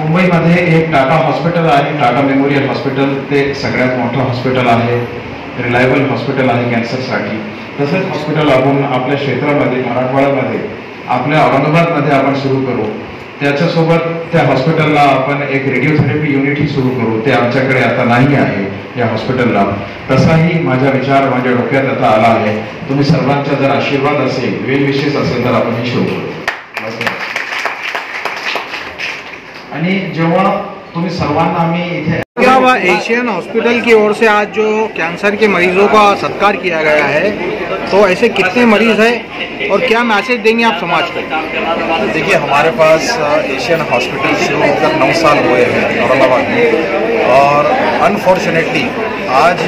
मुंबईमध्ये एक टाटा हॉस्पिटल आहे, टाटा मेमोरियल हॉस्पिटल. ते सगळ्यात मोठं हॉस्पिटल आहे, रिलायबल हॉस्पिटल आहे कॅन्सरसाठी. तसंच हॉस्पिटल आपण आपल्या क्षेत्रामध्ये, मराठवाड्यामध्ये, आपल्या औरंगाबादमध्ये आपण सुरू करू. त्याच्यासोबत त्या हॉस्पिटलला आपण एक रेडिओथेरपी युनिटही सुरू करू. ते आमच्याकडे आता नाही आहे या हॉस्पिटलला. तसाही माझा विचार माझ्या डोक्यात आता आला आहे. तुम्ही सर्वांचा जर आशीर्वाद असेल, वेल विशेष असेल तर आपण हे सुरू करू. आणि जेव्हा तुम्ही सर्वांना मी इथे क्या हुआ, एशियन हॉस्पिटल की ओर से आज जो कैंसर के मरीजों का सत्कार किया गया है, तो ऐसे कितने मरीज हैं और क्या मैसेज देंगे आप समाज को? देखिए, हमारे पास एशियन हॉस्पिटल शुरू होकर 9 साल हुए हैं औरंगाबाद में, और अनफॉर्चुनेटली आज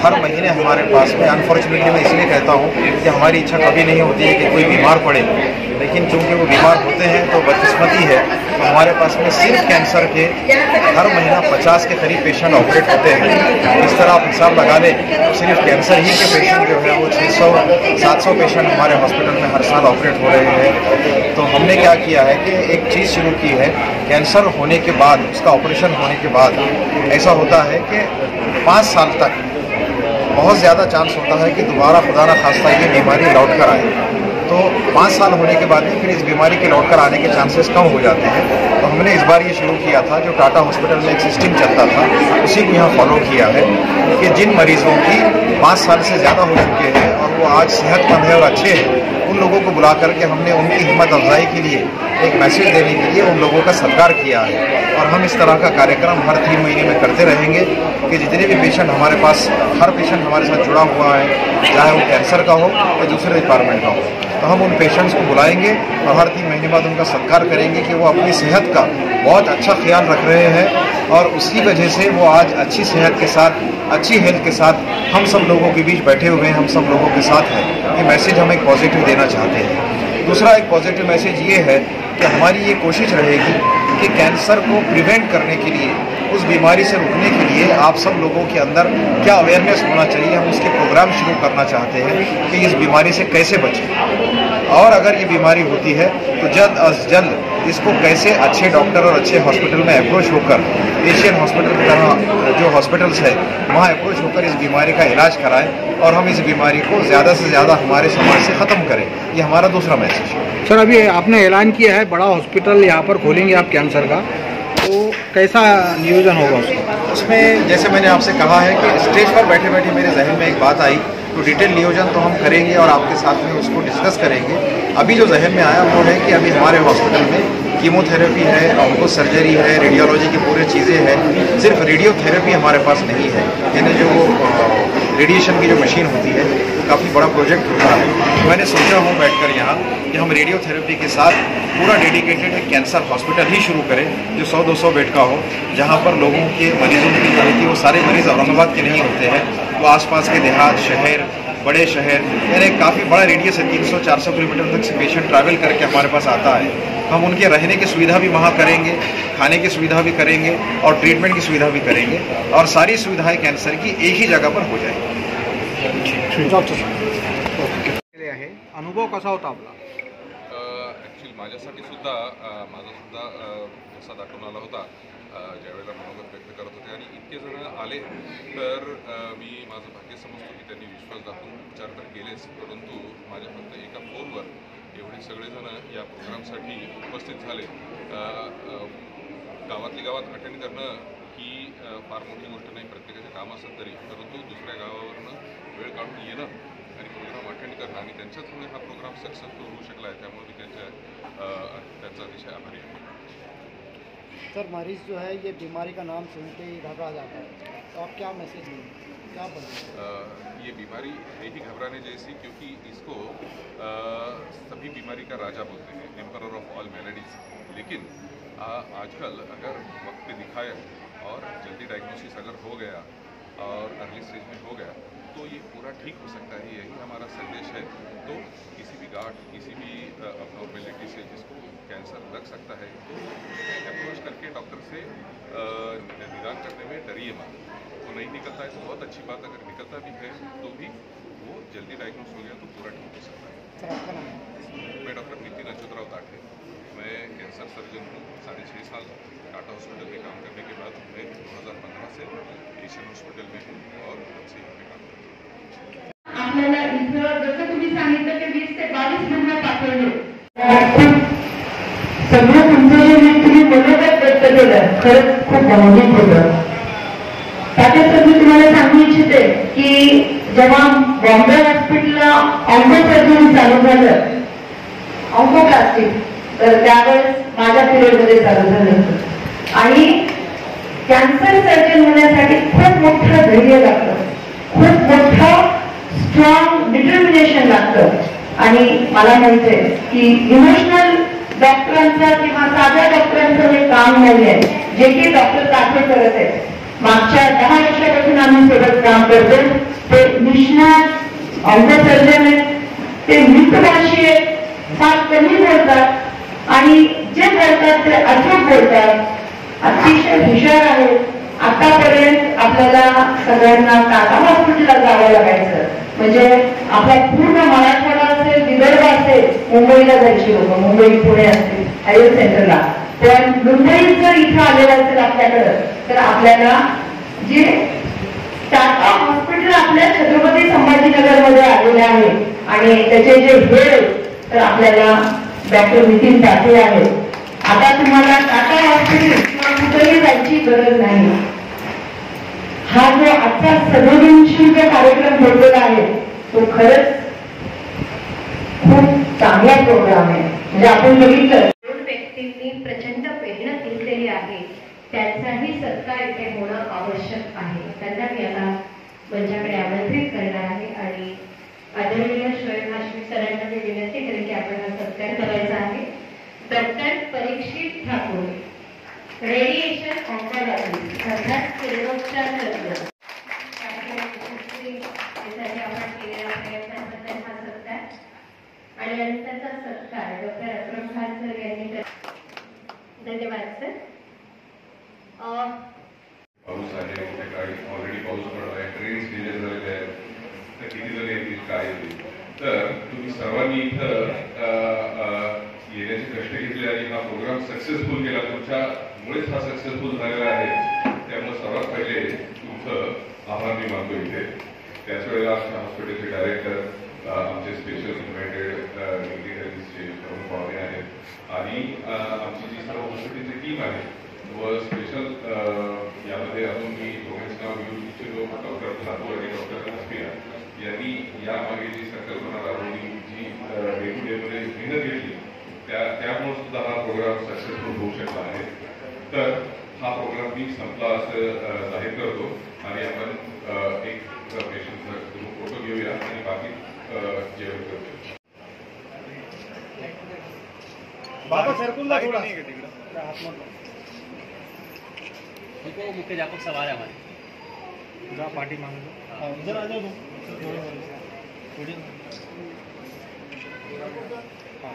हर महीने हमारे पास में, अनफॉर्चुनेटली मैं इसलिए कहता हूँ कि हमारी इच्छा कभी नहीं होती है कि कोई बीमार पड़े, लेकिन चूंकि वो बीमार होते हैं तो बदकिस्मती है, तो हमारे पास में सिर्फ कैंसर के हर महीना 50 के करीब पेशेंट ऑपरेट होते हैं। इस तरह आप हिसाब लगा लें तो सिर्फ कैंसर ही के पेशेंट जो है वो 600-700 पेशेंट हमारे हॉस्पिटल में हर साल ऑपरेट हो रहे हैं। तो हमने क्या किया है कि एक चीज़ शुरू की है, कैंसर होने के बाद, उसका ऑपरेशन होने के बाद ऐसा होता है कि 5 साल तक बहुत ज़्यादा चांस होता है कि दोबारा खुदा ना खास्ता ये बीमारी लौट कर आए। तो 5 साल होने के बाद भी फिर इस बीमारी के लौट कर आने के चांसेस कम हो जाते हैं। तो हमने इस बार ये शुरू किया था, जो टाटा हॉस्पिटल में एक सिस्टम चलता था, उसी को यहाँ फॉलो किया है कि जिन मरीजों की 5 साल से ज़्यादा हो चुके हैं और वो आज सेहतमंद है और अच्छे हैं, उन लोगों को बुला करके हमने उनकी हिम्मत अफजाई के लिए, एक मैसेज देने के लिए उन लोगों का सत्कार किया है। और हम इस तरह का कार्यक्रम हर 3 महीने में करते रहेंगे कि जितने भी पेशेंट हमारे पास, हर पेशेंट हमारे साथ जुड़ा हुआ है, चाहे वो कैंसर का हो या दूसरे डिपार्टमेंट का हो, तो हम उन पेशेंट्स को बुलाएंगे और हर 3 महीने बाद उनका सत्कार करेंगे कि वो अपनी सेहत का बहुत अच्छा ख्याल रख रहे हैं और उसकी वजह से वो आज अच्छी सेहत के साथ, अच्छी हेल्थ के साथ हम सब लोगों के बीच बैठे हुए हैं, हम सब लोगों के साथ हैं। ये मैसेज हम एक पॉजिटिव देना चाहते हैं। दूसरा एक पॉजिटिव मैसेज ये है कि हमारी ये कोशिश रहेगी कि कैंसर को प्रिवेंट करने के लिए, उस बीमारी से रुकने के लिए आप सब लोगों के अंदर क्या अवेयरनेस होना चाहिए, हम उसके प्रोग्राम शुरू करना चाहते हैं कि इस बीमारी से कैसे बचें, और अगर ये बीमारी होती है तो जल्द अज जल्द इसको कैसे अच्छे डॉक्टर और अच्छे हॉस्पिटल में अप्रोच होकर, एशियन हॉस्पिटल की तरह जो हॉस्पिटल्स है वहाँ अप्रोच होकर इस बीमारी का इलाज कराएं और हम इस बीमारी को ज़्यादा से ज़्यादा हमारे समाज से ख़त्म करें। ये हमारा दूसरा मैसेज है। सर, अभी आपने ऐलान किया है बड़ा हॉस्पिटल यहाँ पर खोलेंगे आप कैंसर का, तो कैसा नियोजन होगा उसका? उसमें जैसे मैंने आपसे कहा है कि स्टेज पर बैठे बैठे मेरे जहन में एक बात आई, तो डिटेल नियोजन तो हम करेंगे और आपके साथ में उसको डिस्कस करेंगे। अभी जो जहन में आया वो है कि अभी हमारे हॉस्पिटल में कीमोथेरेपी है, ऑन्को सर्जरी है, रेडियोलॉजी की पूरी चीज़ें हैं। सिर्फ रेडियोथेरेपी हमारे पास नहीं है, यानी जो रेडिएशन की जो मशीन होती है वो काफ़ी बड़ा प्रोजेक्ट होता है। तो मैंने सोचा हूँ बैठकर यहाँ कि हम रेडियोथेरेपी के साथ पूरा डेडिकेटेड एक कैंसर हॉस्पिटल ही शुरू करें जो 100-200 बेड का हो, जहाँ पर लोगों के मरीजों की जो होती है वो सारे मरीज़ औरंगाबाद के नहीं होते हैं, वो आसपास के देहात, शहर, बड़े शहर, यानी काफ़ी बड़ा रेडियस है, 300-400 किलोमीटर तक से पेशेंट ट्रैवल करके हमारे पास आता है। हम उनके रहने की सुविधा भी वहाँ करेंगे, खाने की सुविधा भी करेंगे और ट्रीटमेंट की सुविधा भी करेंगे, और सारी सुविधाएं कैंसर की एक ही जगह पर हो जाएगी। अनुभव कसा होता आपला? ॲक्च्युली माझ्यासाठी सुद्धा माझा सुद्धा असा दाखवून आला होता ज्यावेळेला मनोगत व्यक्त करत होते आणि इतके जण आले, तर मी माझं भाग्य समजतो की त्यांनी विश्वास दाखवून विचार तर केलेच, परंतु माझ्या फक्त एका फोनवर एवढे सगळेजण या प्रोग्रामसाठी उपस्थित झाले। गावातली गावात अटेंड करणं ही फार मोठी गोष्ट नाही, प्रत्येकाचे काम असत तरी, परंतु दुसऱ्या गावावरनं वेळ काढून येणं आणि प्रोग्राम अटेंड करणं आणि त्यांच्याचमुळे हा प्रोग्राम सक्सेसफुल होऊ शकला आहे, त्यामुळे मी त्यांचा अतिशय आभारी आहे। सर, मरीज जो है ये बीमारी का नाम सुनते ही घबरा जाता है, तो आप क्या मैसेज देंगे, क्या बोलेंगे? ये बीमारी है ही घबराने जैसी, क्योंकि इसको सभी बीमारी का राजा बोलते हैं, एम्परर ऑफ ऑल मेलेडीज। लेकिन आजकल अगर वक्त पे दिखाया और जल्दी डायग्नोसिस अगर हो गया और अर्ली स्टेज में हो गया तो ये पूरा ठीक हो सकता है, यही हमारा संदेश है। तो किसी भी गांठ, किसी भी अबनॉर्मेलिटी से जिसको कैंसर लग सकता है तो अप्रोच करके डॉक्टर से निदान करने में डरिए मत। वो नहीं निकलता है तो बहुत अच्छी बात, अगर निकलता भी है तो भी वो जल्दी डायग्नोस हो गया तो पूरा ठीक हो सकता है। सर, आपका नाम? मैं डॉक्टर नितिन अच्युतराव सर्जन हूँ। 6.5 साल टाटा हॉस्पिटल में काम करने के बाद मैं 2015 से एशियन हॉस्पिटल में हूँ और तब से यहाँ पे काम करता हूँ। आपल्याला इथं जसं तुम्ही सांगितलं की 20 ते 22 रुग्ण पाठवले, सगळं तुमचं जे तुम्ही मनोगत व्यक्त केलं खरंच खूप भावनिक होतं. त्याच्यात मी तुम्हाला सांगू इच्छिते की जेव्हा बॉम्बे हॉस्पिटलला ऑन्कोसर्जरी चालू झालं, ऑन्कोप्लास्टिक, तर त्यावेळेस माझ्या पिरियडमध्ये चालू झालं होतं. आणि कॅन्सर सर्जन होण्यासाठी खूप मोठं धैर्य लागतं, खूप मोठं स्ट्रॉंग डिटर्मिनेशन लागतं. आणि मला माहिती आहे की इमोशनल डॉक्टरांचं किंवा साध्या डॉक्टरांचं हे काम नाही आहे जे की डॉक्टर ताठे करत आहेत. मागच्या 10 वर्षापासून आम्ही सोबत काम करतो. ते निष्णात ऑन्कोसर्जन आहेत, ते मितभाषी आहेत, फार कमी बोलतात आणि जे बोलतात ते अचूक बोलतात, अतिशय हुशार आहेत. आतापर्यंत आपल्याला सगळ्यांना टाटा हॉस्पिटलला जावं लागायचं म्हणजे आपला पूर्ण मराठवाडा असेल, विदर्भ असेल, मुंबईला जायची लोक, मुंबई पुणे असतील हायवे सेंटरला. पण मुंबईत जर इथं आलेलं असेल आपल्याकडं तर आपल्याला जे टाटा हॉस्पिटल आपल्या छत्रपती संभाजीनगरमध्ये आलेले आहे आणि त्याचे जे हेड तर आपल्याला डॉक्टर नितीन टाटे आहेत. आता तुम्हाला टाटा हॉस्पिटल किंवा कुठेही जायची गरज नाही. हा जो आजचा संवेदनशील जो कार्यक्रम घडलेला आहे तो खरंच खूप चांगला प्रोग्राम आहे. म्हणजे आपण बघितलं 2 व्यक्तींनी प्रचंड मेहनत घेतलेली आहे, त्यांचाही सत्कार इथे होणं आवश्यक आहे. त्यांना मी आता मंचाकडे आमंत्रित करणार आहे आणि आदरणीय शोएब हाशमी सरांना मी विनंती करेन की आपण हा सत्कार करायचा आहे. डॉक्टर परीक्षित ठाकूर, रेडिएशन ऑन्कोलॉजी अर्थात किरणोपचार तज्ञ, यासाठी आपण केलेल्या प्रयत्नाबद्दल हा सत्कार आणि नंतरचा सत्कार डॉक्टर अक्रम खान सर यांनी. धन्यवाद सर. पाऊस आहे, ऑलरेडी पाऊस पडत आहे, ट्रेन्स डिले झालेले आहेत, तर किती जण येतील काय येतील. तर तुम्ही सर्वांनी इथं येण्याचे कष्ट घेतले आणि हा प्रोग्राम सक्सेसफुल केला. तुमच्यामुळेच हा सक्सेसफुल झालेला आहे. त्यामुळे सर्वात पहिले तुमचं आभार मी मानतो इथे. त्याच वेळेला आमच्या हॉस्पिटलचे डायरेक्टर, आमचे स्पेशल इन्व्हायटेड डिग्निटरीजचे प्रमुख पाहुणे आहेत आणि आमची जी सर्व हॉस्पिटलची टीम आहे व स्पेशल यामध्ये अजून मी दोघांचं नाव घेऊ इच्छितो, डॉक्टर ठाकूर आणि डॉक्टर हस्पिया यांनी यामागे जी संकल्पना राबवली, जी डे टू डेमध्ये मेहनत घेतली, त्यामुळे सुद्धा हा प्रोग्राम सक्सेसफुल होऊ शकला आहे. तर हा प्रोग्राम मी संपला असं जाहीर करतो आणि आपण एक पेशंटचा फोटो घेऊया आणि बाकी जेवण करतो. बाबा सरकून जा थोड़ा. मुख्याध्यापक सवाल है हमारे. जा पार्टी मांगो. इधर आ जाओ तुम. थोड़ी हाँ